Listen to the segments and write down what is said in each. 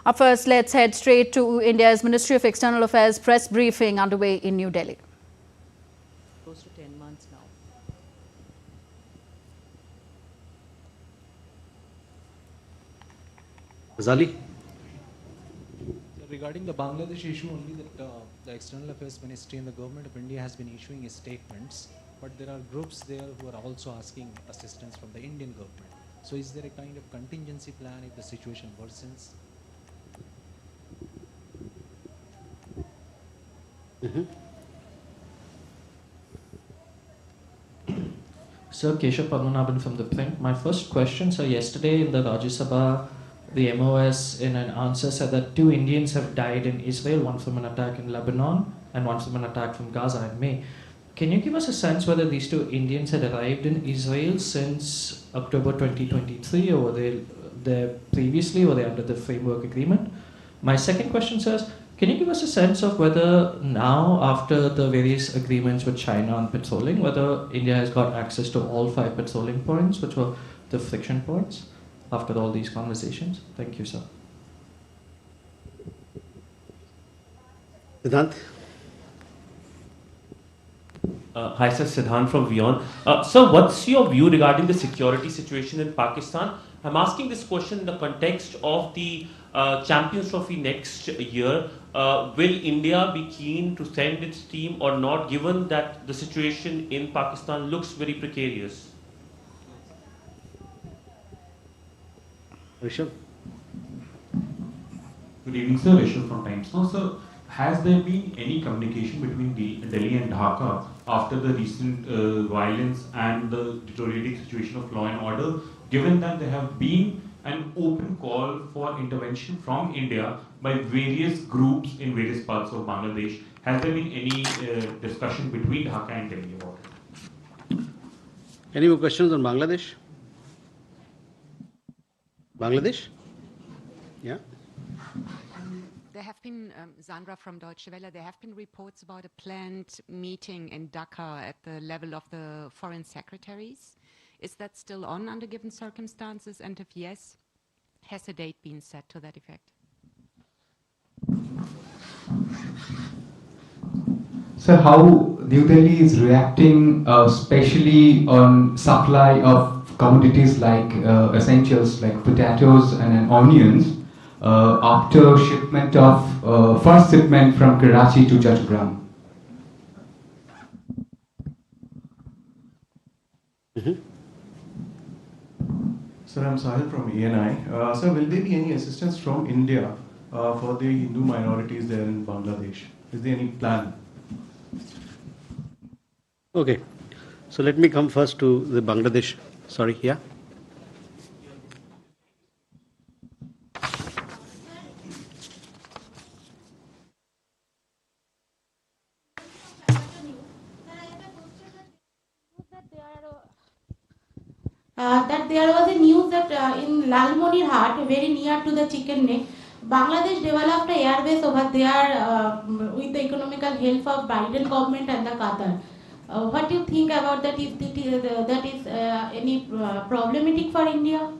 Up first, let's head straight to India's Ministry of External Affairs press briefing underway in New Delhi. Close to 10 months now. Azali? Regarding the Bangladesh issue, only that the External Affairs Ministry and the Government of India has been issuing statements, but there are groups there who are also asking assistance from the Indian government. So is there a kind of contingency plan if the situation worsens? Sir, Keshav Padmanabhan from The Print. My first question, sir, yesterday in the Rajya Sabha, the MOS in an answer said that 2 Indians have died in Israel, one from an attack in Lebanon and one from an attack from Gaza in May. Can you give us a sense whether these 2 Indians had arrived in Israel since October 2023, or were they there previously, or were they under the framework agreement? My second question, sir, is, can you give us a sense of whether now, after the various agreements with China on patrolling, whether India has got access to all 5 patrolling points, which were the friction points, after all these conversations? Thank you, sir. Siddhant? Hi, sir. Siddhant from Vion. Sir, what's your view regarding the security situation in Pakistan? I'm asking this question in the context of the Champions Trophy next year. Will India be keen to send its team or not, given that the situation in Pakistan looks very precarious? Rishabh? Good evening, sir. Rishabh from Times Now. Sir, has there been any communication between Delhi and Dhaka after the recent violence and the deteriorating situation of law and order, given that there have been an open call for intervention from India by various groups in various parts of Bangladesh? Has there been any discussion between Dhaka and Delhi about it? Any more questions on Bangladesh? Bangladesh? Yeah? There have been, Sandra from Deutsche Welle, there have been reports about a planned meeting in Dhaka at the level of the foreign secretaries. Is that still on under given circumstances? And if yes, has a date been set to that effect? So how New Delhi is reacting, especially on supply of commodities like essentials like potatoes and onions, after shipment of first shipment from Karachi to Chattogram? Sir, I'm Sahil from ENI. Sir, will there be any assistance from India for the Hindu minorities there in Bangladesh? Is there any plan? Okay. So let me come first to the Bangladesh. Sorry, yeah? That there was a news that in Lalmonirhat, very near to the chicken neck, Bangladesh developed a airbase over there with the economical help of Biden government and the Qatar. What do you think about that? Is that is any problematic for India?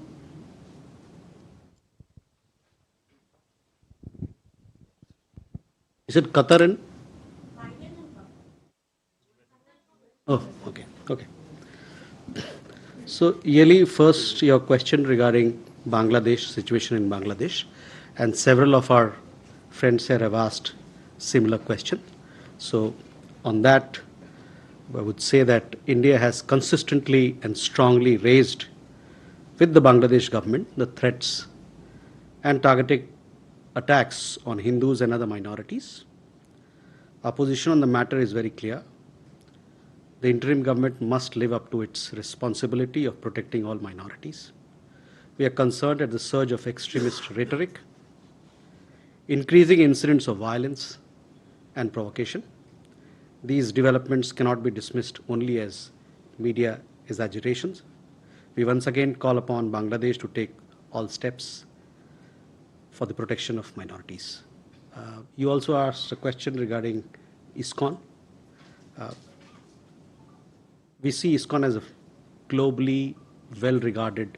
Is it Qatar and? Oh, okay, okay. So, Yeli, first your question regarding Bangladesh, situation in Bangladesh, and several of our friends here have asked similar question. So, on that, I would say that India has consistently and strongly raised with the Bangladesh government the threats and targeted attacks on Hindus and other minorities. Our position on the matter is very clear. The interim government must live up to its responsibility of protecting all minorities. We are concerned at the surge of extremist rhetoric, increasing incidents of violence and provocation. These developments cannot be dismissed only as media exaggerations. We once again call upon Bangladesh to take all steps for the protection of minorities. You also asked a question regarding ISKCON. We see ISKCON as a globally well-regarded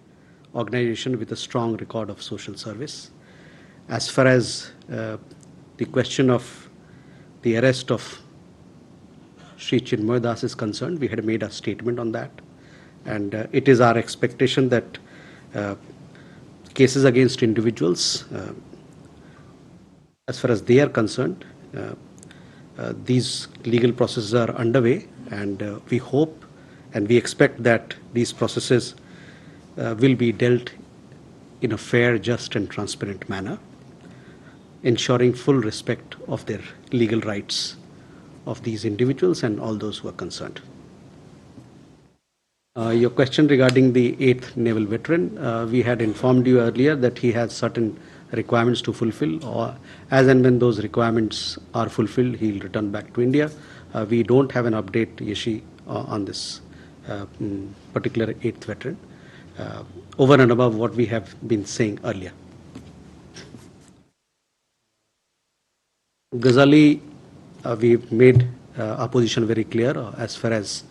organization with a strong record of social service. As far as the question of the arrest of Sri Chinmoy Das is concerned, we had made a statement on that, and it is our expectation that cases against individuals, as far as they are concerned, these legal processes are underway, and we hope and we expect that these processes will be dealt in a fair, just and transparent manner, ensuring full respect of their legal rights of these individuals and all those who are concerned. Your question regarding the 8th Naval Veteran, we had informed you earlier that he has certain requirements to fulfill, or as and when those requirements are fulfilled, he'll return back to India. We don't have an update, Yeshi, on this particular 8th veteran, over and above what we have been saying earlier. Ghazali, we've made our position very clear as far as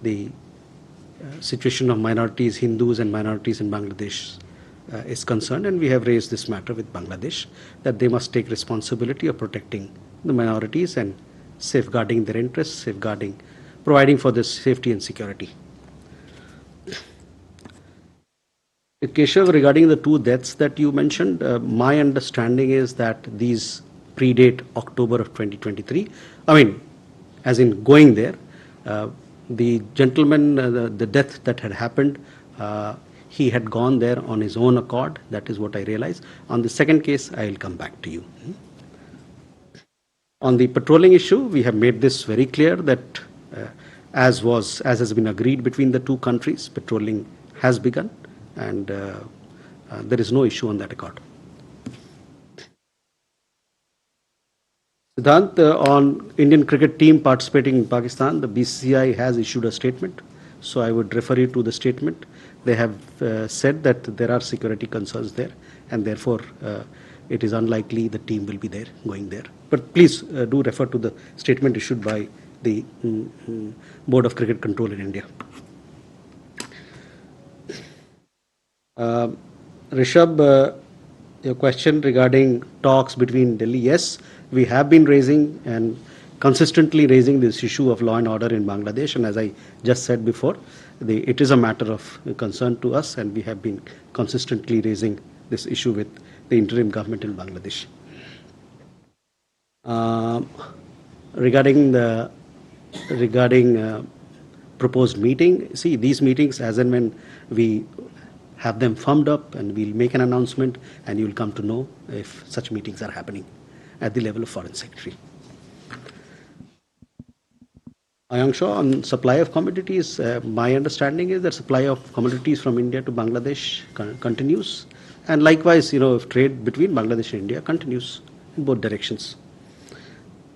the situation of minorities, Hindus and minorities in Bangladesh is concerned, and we have raised this matter with Bangladesh, that they must take responsibility of protecting the minorities and safeguarding their interests, providing for their safety and security. Keshav, regarding the 2 deaths that you mentioned, my understanding is that these predate October of 2023. I mean, as in going there, the gentleman, the death that had happened, he had gone there on his own accord. That is what I realized. On the second case, I will come back to you. On the patrolling issue, we have made this very clear that as has been agreed between the 2 countries, patrolling has begun, and there is no issue on that accord. Siddhant, on Indian cricket team participating in Pakistan, the BCCI has issued a statement. So I would refer you to the statement. They have said that there are security concerns there, and therefore it is unlikely the team will be there, going there. But please do refer to the statement issued by the Board of Cricket Control in India. Rishabh, your question regarding talks between Delhi, yes, we have been raising and consistently raising this issue of law and order in Bangladesh, and as I just said before, it is a matter of concern to us, and we have been consistently raising this issue with the interim government in Bangladesh. Regarding proposed meeting, see, these meetings, as and when we have them firmed up, and we'll make an announcement, and you'll come to know if such meetings are happening at the level of Foreign Secretary. Ayangshaw, on supply of commodities, my understanding is that supply of commodities from India to Bangladesh continues, and likewise, if trade between Bangladesh and India continues in both directions.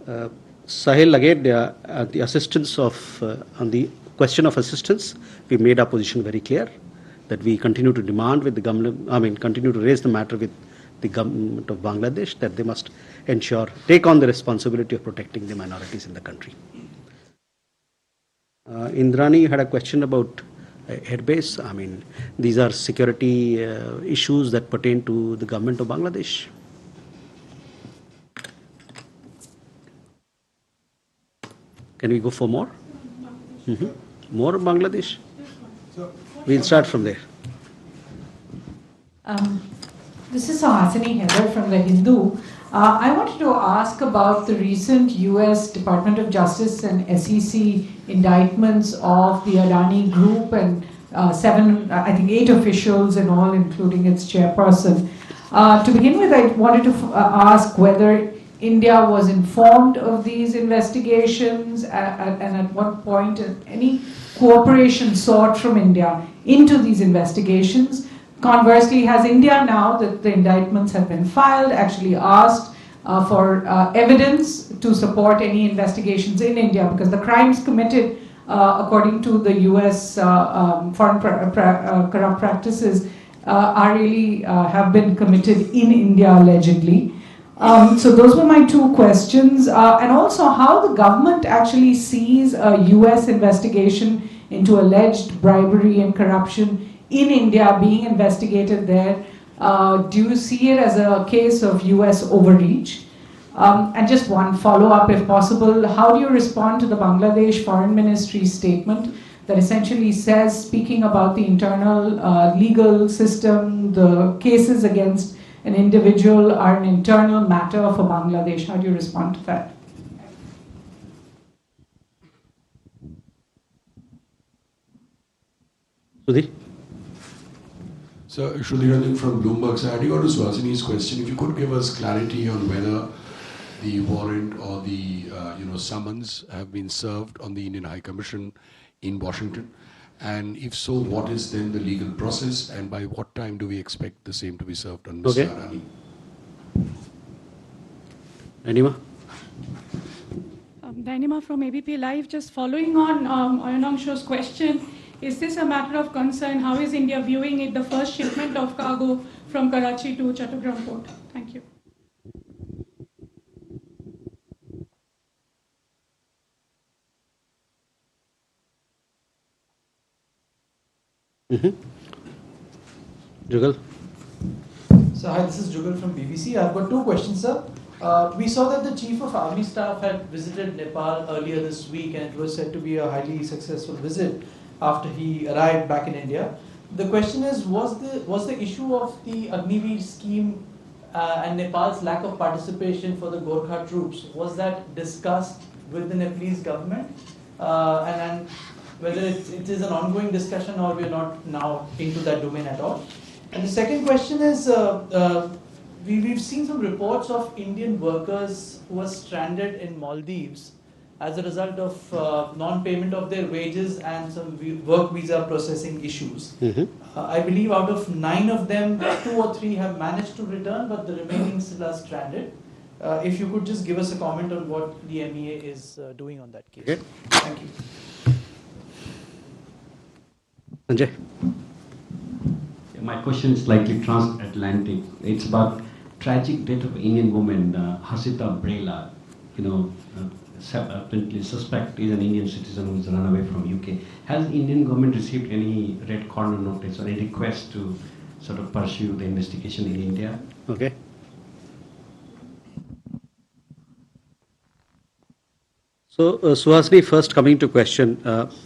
Sahil, again, the assistance on the question of assistance, we made our position very clear that we continue to demand with the government, continue to raise the matter with the government of Bangladesh that they must take on the responsibility of protecting the minorities in the country. Indrani, you had a question about airbase. These are security issues that pertain to the government of Bangladesh. Can we go for more? More Bangladesh? We'll start from there. This is Sahasini Heather from The Hindu. I wanted to ask about the recent US Department of Justice and SEC indictments of the Adani Group and 8 officials in all, including its chairperson. To begin with, I wanted to ask whether India was informed of these investigations and at what point any cooperation sought from India into these investigations. Conversely, has India, now that the indictments have been filed, actually asked for evidence to support any investigations in India? Because the crimes committed, according to the US foreign corrupt practices, have been committed in India allegedly. So those were my 2 questions. And also how the government actually sees a US investigation into alleged bribery and corruption in India being investigated there Do you see it as a case of US overreach? And just one follow-up, if possible, how do you respond to the Bangladesh Foreign Ministry statement that essentially says, speaking about the internal legal system, the cases against an individual are an internal matter for Bangladesh? How do you respond to that? Sudhi? So, Randhir from Bloomberg. So, adding on to Swasini's question, if you could give us clarity on whether the warrant or the summons have been served on the Indian High Commission in Washington, and if so, what is then the legal process, and by what time do we expect the same to be served on Mr. Adani? Anima? Dynama from ABP Live. Just following on Ayanangshu's question, is this a matter of concern? How is India viewing it, the first shipment of cargo from Karachi to Chattogram port? Thank you. Jugal? So hi, this is Jugal from BBC. I've got two questions, sir. We saw that the Chief of Army Staff had visited Nepal earlier this week, and it was said to be a highly successful visit after he arrived back in India. The question is, was the issue of the Agniveer scheme and Nepal's lack of participation for the Gorkha troops, was that discussed with the Nepalese government? And whether it is an ongoing discussion or we're not now into that domain at all. And the second question is, we've seen some reports of Indian workers who are stranded in Maldives as a result of non-payment of their wages and some work visa processing issues. I believe out of 9 of them, 2 or 3 have managed to return, but the remaining still are stranded. If you could just give us a comment on what the MEA is doing on that case. Okay. Thank you. Sanjay? My question is slightly transatlantic. It's about tragic death of Indian woman, Hasita Brela. Apparently suspect is an Indian citizen who is run away from UK. Has the Indian government received any red corner notice or any request to sort of pursue the investigation in India? Okay. So, Suhasini, first coming to question,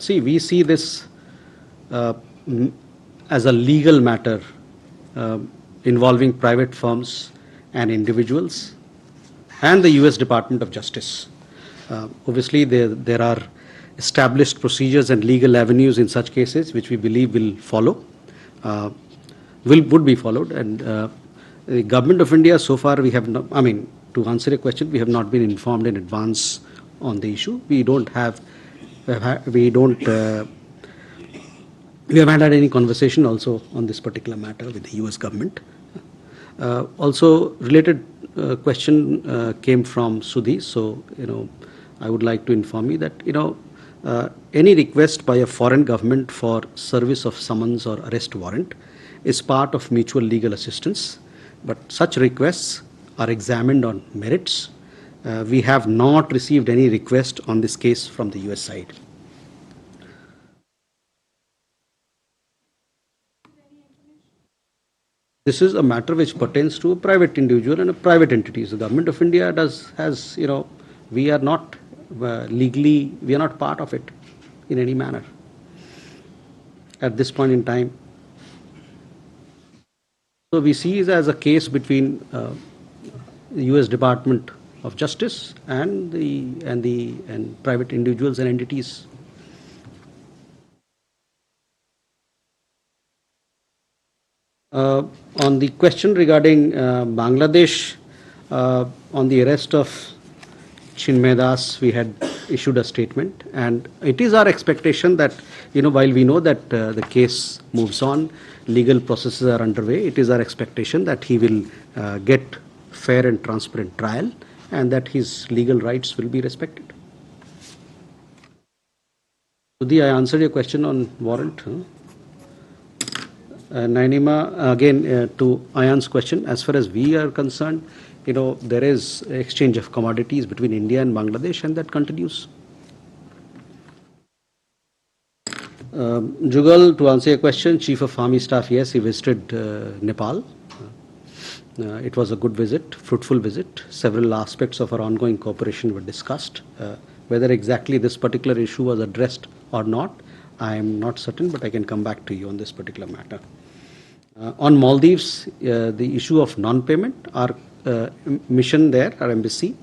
we see this as a legal matter involving private firms and individuals and the US Department of Justice. Obviously, there are established procedures and legal avenues in such cases which we believe will follow, would be followed. And the Government of India, so far we have not, to answer your question, we have not been informed in advance on the issue. We haven't had any conversation also on this particular matter with the US government. Also, related question came from Sudhi. So, I would like to inform you that, any request by a foreign government for service of summons or arrest warrant is part of mutual legal assistance. But such requests are examined on merits. We have not received any request on this case from the US side. This is a matter which pertains to a private individual and a private entity. So the Government of India we are not legally, we are not part of it in any manner at this point in time. So we see it as a case between the US Department of Justice and private individuals and entities. On the question regarding Bangladesh, on the arrest of Chinmay Das, we had issued a statement, and it is our expectation that, while we know that the case moves on, legal processes are underway, it is our expectation that he will get fair and transparent trial and that his legal rights will be respected. Sudhi, I answered your question on warrant. Nainima, again, to Ayan's question, as far as we are concerned, there is exchange of commodities between India and Bangladesh, and that continues. Jugal, to answer your question, Chief of Army Staff, yes, he visited Nepal It was a good visit, fruitful visit. Several aspects of our ongoing cooperation were discussed. Whether exactly this particular issue was addressed or not, I am not certain, but I can come back to you on this particular matter. On Maldives, the issue of non-payment, our mission there, our embassy,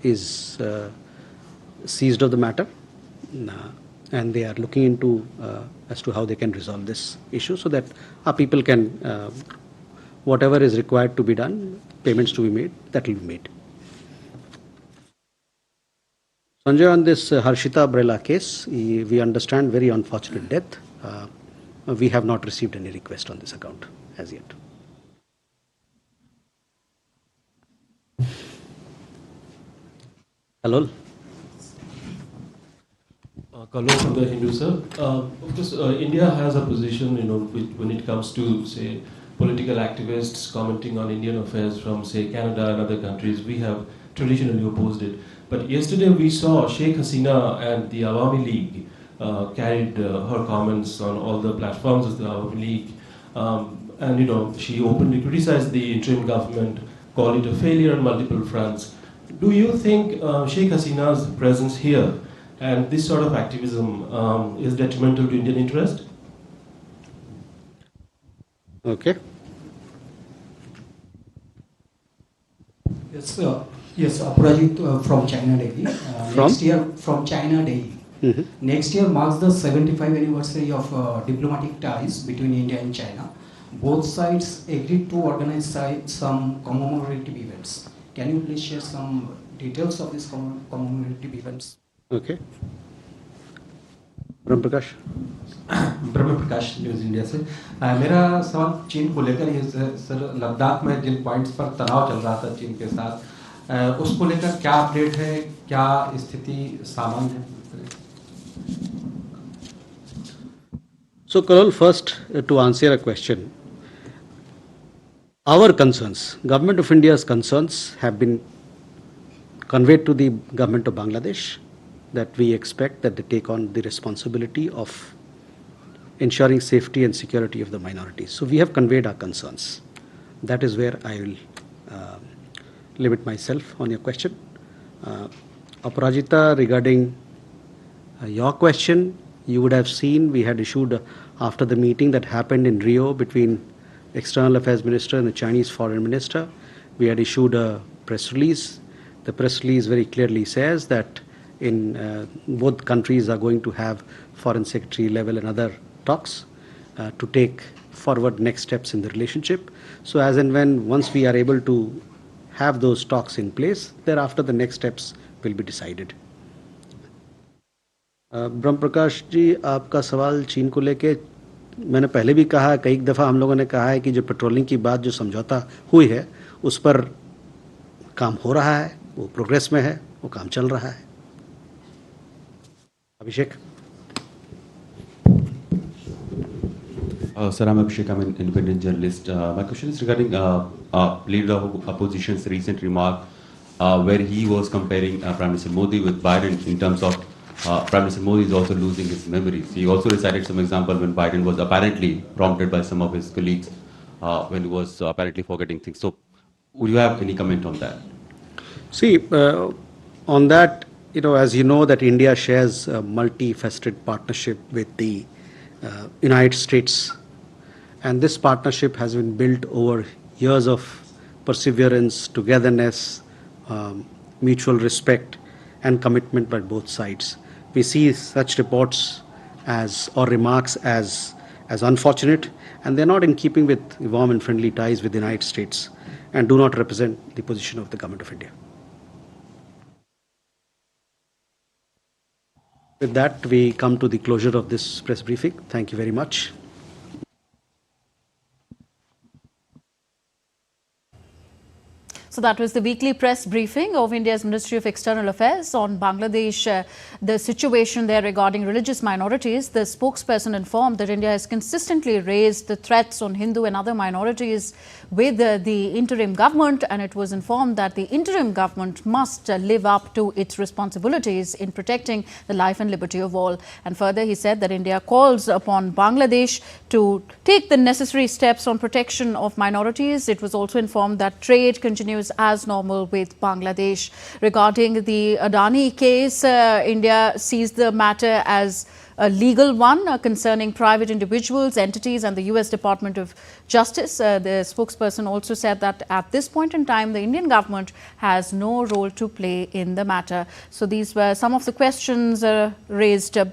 is seized of the matter, and they are looking into as to how they can resolve this issue so that our people can, whatever is required to be done, payments to be made, that will be made. Sanjay, on this Harshita Brela case, we understand very unfortunate death. We have not received any request on this account as yet. Hello. Kallo from the Hindu, sir. Of course, India has a position, when it comes to, say, political activists commenting on Indian affairs from, say, Canada and other countries. We have traditionally opposed it. But yesterday we saw Sheikh Hasina and the Awami League carried her comments on all the platforms of the Awami League. And, she openly criticized the interim government, called it a failure on multiple fronts. Do you think Sheikh Hasina's presence here and this sort of activism is detrimental to Indian interest? Okay. Yes, sir. Yes, Aparajit from China Daily. Next year, from China Daily. Next year marks the 75th anniversary of diplomatic ties between India and China. Both sides agreed to organize some commemorative events. Can you please share some details of these commemorative events? Okay. Brahma Prakash news India से मेरा सवाल चीन को लेकर ही sir Ladakh में जिन points पर तनाव चल रहा था चीन के साथ उसको लेकर क्या अपडेट है, क्या स्थिति सामान्य है? So, Karol, first to answer your question, our concerns, Government of India's concerns have been conveyed to the Government of Bangladesh, that we expect that they take on the responsibility of ensuring safety and security of the minorities. So we have conveyed our concerns. That is where I will limit myself on your question. Aparajita, regarding your question, you would have seen we had issued after the meeting that happened in Rio between External Affairs Minister and the Chinese Foreign Minister, we had issued a press release. The press release very clearly says that in both countries are going to have foreign secretary level and other talks to take forward next steps in the relationship. So as and when once we are able to have those talks in place, thereafter the next steps will be decided. ब्रह्म प्रकाश जी, आपका सवाल चीन को लेके मैंने पहले भी कहा, कई दफ़ा हम लोगों ने कहा है कि जो पेट्रोलिंग की बात जो समझौता हुई है उस पर काम हो रहा है, वो प्रोग्रेस में है, वो काम चल रहा है. Abhishek. Sir, I'm Abhishek. I'm an independent journalist. My question is regarding leader of opposition's recent remark where he was comparing Prime Minister Modi with Biden in terms of Prime Minister Modi is also losing his memories. He also recited some example when Biden was apparently prompted by some of his colleagues when he was apparently forgetting things. So would you have any comment on that? See, on that, as you know, that India shares a multifaceted partnership with the United States. And this partnership has been built over years of perseverance, togetherness, mutual respect and commitment by both sides. We see such reports or remarks as unfortunate, and they're not in keeping with warm and friendly ties with the United States and do not represent the position of the Government of India. With that, we come to the closure of this press briefing. Thank you very much. So that was the weekly press briefing of India's Ministry of External Affairs on Bangladesh, the situation there regarding religious minorities. The spokesperson informed that India has consistently raised the threats on Hindu and other minorities with the interim government, and it was informed that the interim government must live up to its responsibilities in protecting the life and liberty of all. And further, he said that India calls upon Bangladesh to take the necessary steps on protection of minorities. It was also informed that trade continues as normal with Bangladesh. Regarding the Adani case, India sees the matter as a legal one concerning private individuals, entities and the US Department of Justice. The spokesperson also said that at this point in time, the Indian government has no role to play in the matter. So these were some of the questions raised by